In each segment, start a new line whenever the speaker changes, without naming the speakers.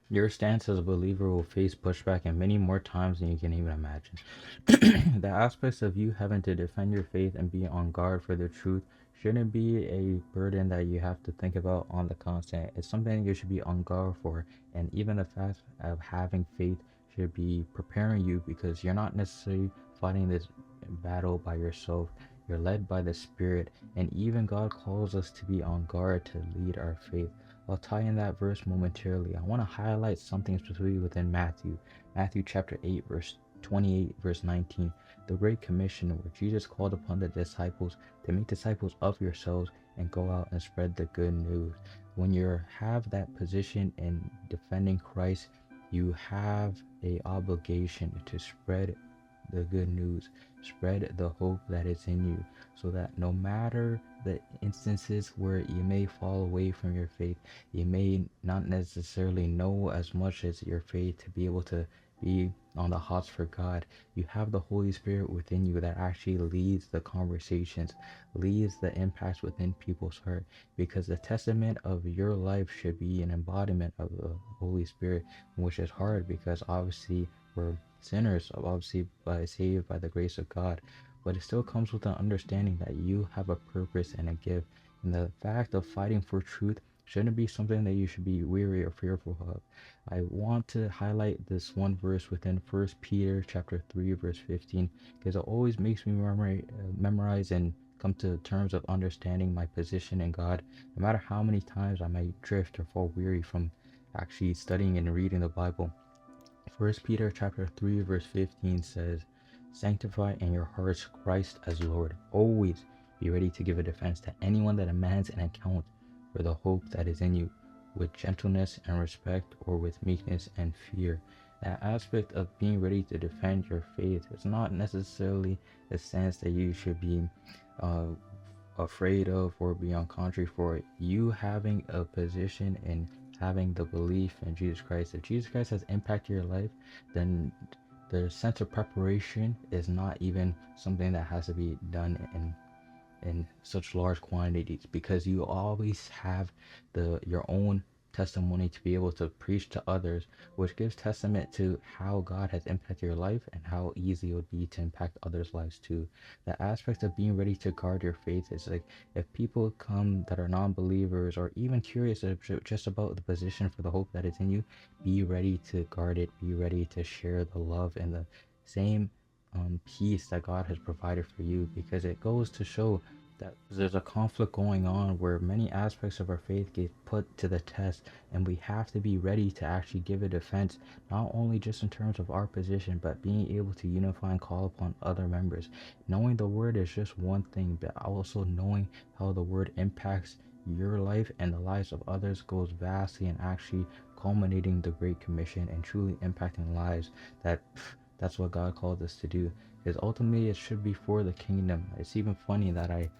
Your stance as a believer will face pushback in many more times than you can even imagine. The aspects of you having to defend your faith and be on guard for the truth shouldn't be a burden that you have to think about on the constant. It's something you should be on guard for, and even the fact of having faith should be preparing you because you're not necessarily fighting this battle by yourself. You're led by the Spirit, and even God calls us to be on guard to lead our faith. I'll tie in that verse momentarily. I want to highlight something specifically within Matthew. Matthew chapter 8, verse 28, verse 19. The Great Commission, where Jesus called upon the disciples to make disciples of yourselves and go out and spread the good news. When you have that position in defending Christ, you have a obligation to spread the good news, spread the hope that is in you, so that no matter the instances where you may fall away from your faith, you may not necessarily know as much as your faith to be able to be on the hots for God. You have the Holy Spirit within you that actually leads the conversations, leads the impacts within people's heart, because the testament of your life should be an embodiment of the Holy Spirit, which is hard because obviously we're sinners, obviously saved by the grace of God, but it still comes with an understanding that you have a purpose and a gift. And the fact of fighting for truth shouldn't be something that you should be weary or fearful of. I want to highlight this one verse within First Peter chapter 3 verse 15 because it always makes me memorize and come to terms of understanding my position in God, no matter how many times I might drift or fall weary from actually studying and reading the Bible. First Peter chapter 3 verse 15 says, "Sanctify in your hearts Christ as Lord. Always be ready to give a defense to anyone that demands an account for the hope that is in you, with gentleness and respect, or with meekness and fear." That aspect of being ready to defend your faith is not necessarily a sense that you should be uh, afraid of or be on contrary for it. You having a position in having the belief in Jesus Christ. If Jesus Christ has impacted your life, then the sense of preparation is not even something that has to be done in such large quantities, because you always have your own testimony to be able to preach to others, which gives testament to how God has impacted your life and how easy it would be to impact others' lives too. The aspect of being ready to guard your faith is like, if people come that are non-believers or even curious just about the position for the hope that is in you, be ready to guard it, be ready to share the love and the same peace that God has provided for you, because it goes to show that there's a conflict going on where many aspects of our faith get put to the test, and we have to be ready to actually give a defense, not only just in terms of our position, but being able to unify and call upon other members. Knowing the word is just one thing, but also knowing how the word impacts your life and the lives of others goes vastly, and actually culminating the Great Commission and truly impacting lives. That's what God called us to do, because ultimately it should be for the kingdom. It's even funny that I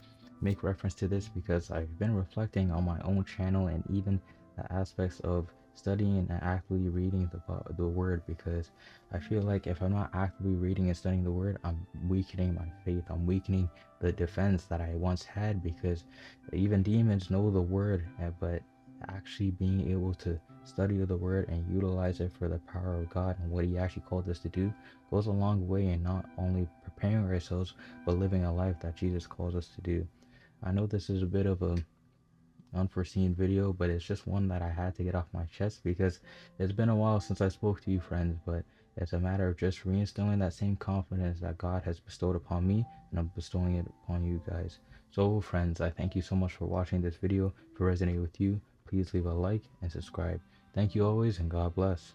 make reference to this because I've been reflecting on my own channel and even the aspects of studying and actively reading the word, because I feel like if I'm not actively reading and studying the word, I'm weakening my faith. I'm weakening the defense that I once had, because even demons know the word, but actually being able to study the word and utilize it for the power of God and what he actually called us to do goes a long way in not only preparing ourselves but living a life that Jesus calls us to do. I know this is a bit of a unforeseen video, but it's just one that I had to get off my chest because it's been a while since I spoke to you friends, but it's a matter of just reinstilling that same confidence that God has bestowed upon me, and I'm bestowing it upon you guys. So friends, I thank you so much for watching this video. If it resonated with you, please leave a like and subscribe. Thank you always, and God bless.